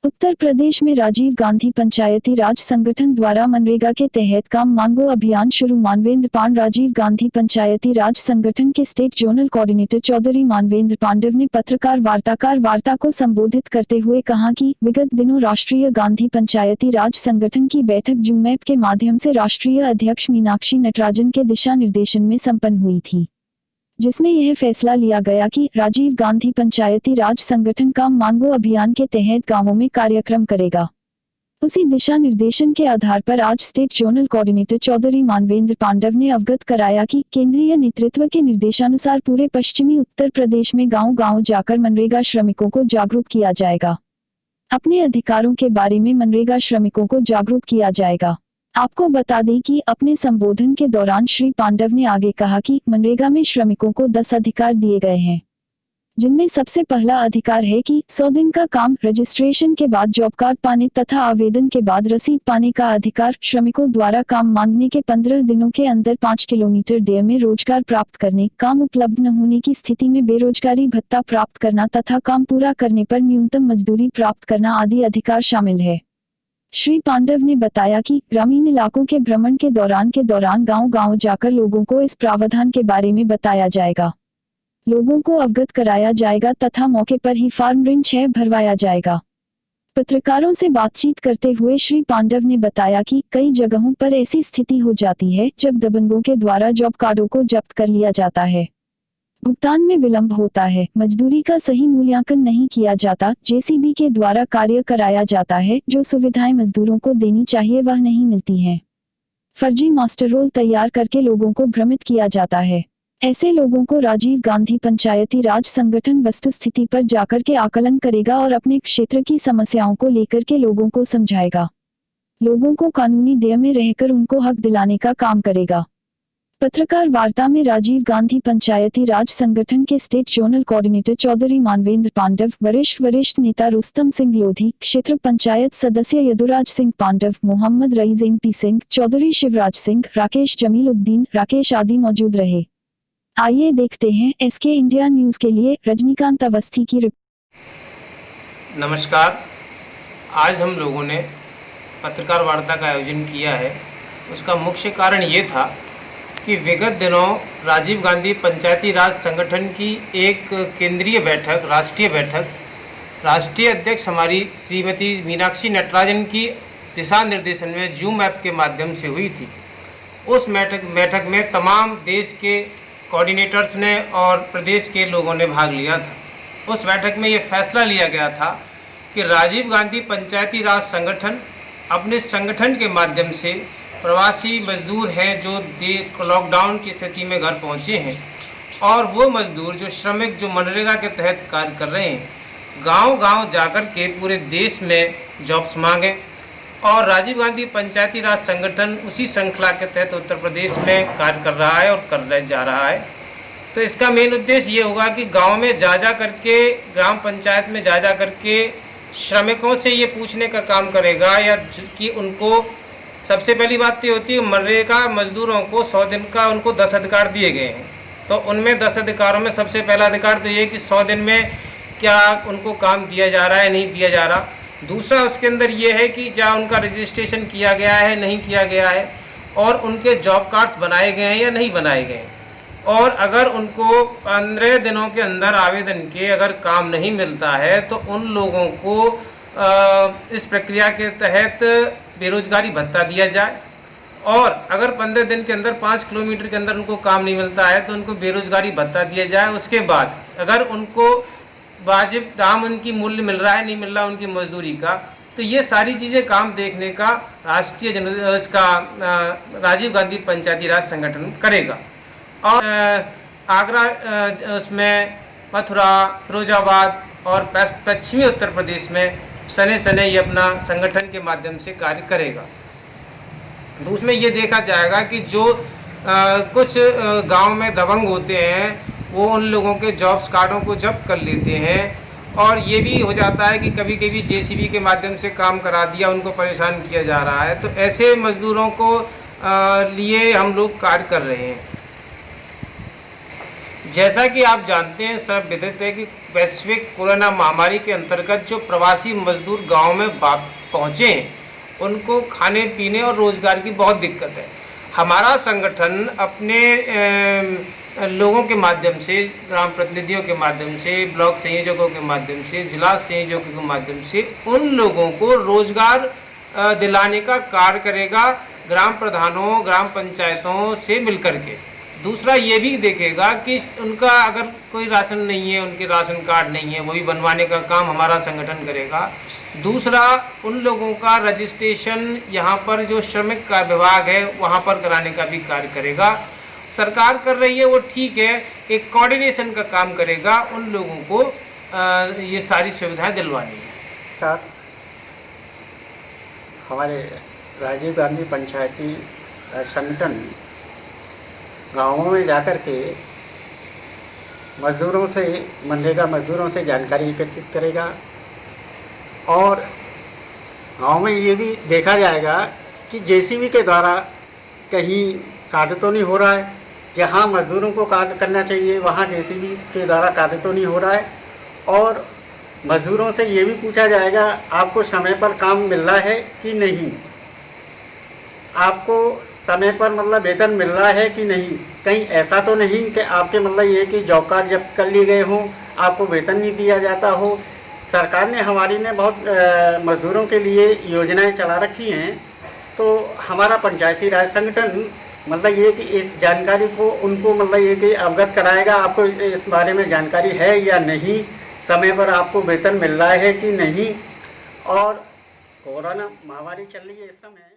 उत्तर प्रदेश में राजीव गांधी पंचायती राज संगठन द्वारा मनरेगा के तहत काम मांगो अभियान शुरू। मानवेंद्र पांड राजीव गांधी पंचायती राज संगठन के state zonal coordinator Chaudhary Manvendra Pandav ने पत्रकार वार्ता को संबोधित करते हुए कहा कि विगत दिनों राष्ट्रीय गांधी पंचायती राज संगठन की बैठक जूम ऐप के माध्यम से राष्ट्रीय अध्यक्ष मीनाक्षी नटराजन के दिशा निर्देशन में संपन्न हुई थी, जिसमें यह फैसला लिया गया कि राजीव गांधी पंचायती राज संगठन काम मांगो अभियान के तहत गांवों में कार्यक्रम करेगा। उसी दिशा निर्देशन के आधार पर आज state zonal coordinator Chaudhary Manvendra Pandav ने अवगत कराया कि केंद्रीय नेतृत्व के निर्देशानुसार पूरे पश्चिमी उत्तर प्रदेश में गांव-गांव जाकर मनरेगा श्रमिकों को जागरूक किया जाएगा। अपने अधिकारों के बारे में मनरेगा श्रमिकों को जागरूक किया जाएगा। आपको बता दें कि अपने संबोधन के दौरान श्री पांडव ने आगे कहा कि मनरेगा में श्रमिकों को 10 अधिकार दिए गए हैं, जिनमें सबसे पहला अधिकार है कि 100 दिन का काम, रजिस्ट्रेशन के बाद जॉब कार्ड पाने तथा आवेदन के बाद रसीद पाने का अधिकार, श्रमिकों द्वारा काम मांगने के 15 दिनों के अंदर 5 किलोमीटर डेय में रोजगार प्राप्त करने, काम उपलब्ध न होने की स्थिति में बेरोजगारी भत्ता प्राप्त करना तथा काम पूरा करने पर न्यूनतम मजदूरी प्राप्त करना आदि अधिकार शामिल है। श्री पांडव ने बताया कि ग्रामीण इलाकों के भ्रमण के दौरान गांव-गांव जाकर लोगों को इस प्रावधान के बारे में बताया जाएगा, लोगों को अवगत कराया जाएगा तथा मौके पर ही फॉर्म ऋण 6 भरवाया जाएगा। पत्रकारों से बातचीत करते हुए श्री पांडव ने बताया कि कई जगहों पर ऐसी स्थिति हो जाती है जब दबंगों के द्वारा जॉब कार्डों को जब्त कर लिया जाता है, भुगतान में विलंब होता है, मजदूरी का सही मूल्यांकन नहीं किया जाता, जेसीबी के द्वारा कार्य कराया जाता है, जो सुविधाएं मजदूरों को देनी चाहिए वह नहीं मिलती हैं। फर्जी मास्टर रोल तैयार करके लोगों को भ्रमित किया जाता है। ऐसे लोगों को राजीव गांधी पंचायती राज संगठन वस्तुस्थिति पर जाकर के आकलन करेगा और अपने क्षेत्र की समस्याओं को लेकर के लोगों को समझाएगा, लोगों को कानूनी डेय में रहकर उनको हक दिलाने का काम करेगा। पत्रकार वार्ता में राजीव गांधी पंचायती राज संगठन के state zonal coordinator Chaudhary Manvendra Pandav, वरिष्ठ नेता रुस्तम सिंह लोधी, क्षेत्र पंचायत सदस्य यदुराज सिंह पांडव, मोहम्मद रईस MP सिंह, चौधरी शिवराज सिंह, राकेश जमीलुद्दीन, राकेश आदि मौजूद रहे। आइए देखते हैं SK इंडिया न्यूज के लिए रजनीकांत अवस्थी की रिपोर्ट। नमस्कार, आज हम लोगों ने पत्रकार वार्ता का आयोजन किया है। उसका मुख्य कारण ये था कि विगत दिनों राजीव गांधी पंचायती राज संगठन की एक केंद्रीय बैठक, राष्ट्रीय अध्यक्ष हमारी श्रीमती मीनाक्षी नटराजन की दिशा निर्देशन में जूम ऐप के माध्यम से हुई थी। उस बैठक में तमाम देश के कोऑर्डिनेटर्स ने और प्रदेश के लोगों ने भाग लिया था। उस बैठक में ये फैसला लिया गया था कि राजीव गांधी पंचायती राज संगठन अपने संगठन के माध्यम से प्रवासी मजदूर हैं जो लॉकडाउन की स्थिति में घर पहुंचे हैं, और वो मजदूर जो श्रमिक जो मनरेगा के तहत कार्य कर रहे हैं, गांव-गांव जाकर के पूरे देश में जॉब्स मांगें। और राजीव गांधी पंचायती राज संगठन उसी श्रृंखला के तहत उत्तर प्रदेश में कार्य कर रहा है और कर जा रहा है। तो इसका मेन उद्देश्य ये होगा कि गाँव में जा करके, ग्राम पंचायत में जा करके श्रमिकों से ये पूछने का काम करेगा या कि उनको, सबसे पहली बात तो होती है मनरेगा मजदूरों को 100 दिन का उनको 10 अधिकार दिए गए हैं। तो उनमें 10 अधिकारों में सबसे पहला अधिकार तो ये कि 100 दिन में क्या उनको काम दिया जा रहा है, नहीं दिया जा रहा। दूसरा उसके अंदर ये है कि क्या उनका रजिस्ट्रेशन किया गया है, नहीं किया गया है, और उनके जॉब कार्ड्स बनाए गए हैं या नहीं बनाए गए हैं। और अगर उनको 15 दिनों के अंदर आवेदन के अगर काम नहीं मिलता है तो उन लोगों को इस प्रक्रिया के तहत बेरोजगारी भत्ता दिया जाए, और अगर 15 दिन के अंदर 5 किलोमीटर के अंदर उनको काम नहीं मिलता है तो उनको बेरोजगारी भत्ता दिया जाए। उसके बाद अगर उनको वाजिब दाम उनकी मूल्य मिल रहा है, नहीं मिल रहा उनकी मजदूरी का, तो ये सारी चीज़ें काम देखने का राजीव गांधी पंचायती राज संगठन करेगा। और आगरा, उसमें मथुरा, फिरोजाबाद और पश्चिमी उत्तर प्रदेश में सने ये अपना संगठन के माध्यम से कार्य करेगा। दूसरे ये देखा जाएगा कि जो कुछ गांव में दबंग होते हैं वो उन लोगों के जॉब्स कार्डों को जब्त कर लेते हैं, और ये भी हो जाता है कि कभी कभी जेसीबी के माध्यम से काम करा दिया, उनको परेशान किया जा रहा है। तो ऐसे मजदूरों को लिए हम लोग कार्य कर रहे हैं। जैसा कि आप जानते हैं, सब विदित है कि वैश्विक कोरोना महामारी के अंतर्गत जो प्रवासी मजदूर गांव में पहुंचे हैं, उनको खाने पीने और रोजगार की बहुत दिक्कत है। हमारा संगठन अपने लोगों के माध्यम से, ग्राम प्रतिनिधियों के माध्यम से, ब्लॉक संयोजकों के माध्यम से, जिला संयोजकों के माध्यम से उन लोगों को रोजगार दिलाने का कार्य करेगा, ग्राम प्रधानों, ग्राम पंचायतों से मिलकर के। दूसरा ये भी देखेगा कि उनका अगर कोई राशन नहीं है, उनके राशन कार्ड नहीं है, वो भी बनवाने का काम हमारा संगठन करेगा। दूसरा, उन लोगों का रजिस्ट्रेशन यहाँ पर जो श्रमिक का विभाग है वहाँ पर कराने का भी कार्य करेगा। सरकार कर रही है वो ठीक है, एक कोऑर्डिनेशन का काम करेगा, उन लोगों को ये सारी सुविधाएं दिलवानी है। साथ हमारे राजीव गांधी पंचायती संगठन गाँवों में जाकर के मजदूरों से, मनरेगा मजदूरों से जानकारी एकत्रित करेगा और गाँव में ये भी देखा जाएगा कि जेसीबी के द्वारा कहीं कार्य तो नहीं हो रहा है, जहाँ मजदूरों को कार्य करना चाहिए वहाँ जेसीबी के द्वारा कार्य तो नहीं हो रहा है। और मजदूरों से ये भी पूछा जाएगा आपको समय पर काम मिल रहा है कि नहीं, आपको समय पर मतलब वेतन मिल रहा है कि नहीं। कहीं ऐसा तो नहीं कि आपके मतलब ये कि जॉब कार्ड जब्त कर लिए गए हों, आपको वेतन नहीं दिया जाता हो। सरकार ने हमारी ने बहुत मजदूरों के लिए योजनाएं चला रखी हैं, तो हमारा पंचायती राज संगठन मतलब ये कि इस जानकारी को उनको मतलब ये कि अवगत कराएगा, आपको इस बारे में जानकारी है या नहीं, समय पर आपको वेतन मिल रहा है कि नहीं। और कोरोना महामारी चल रही है इस समय।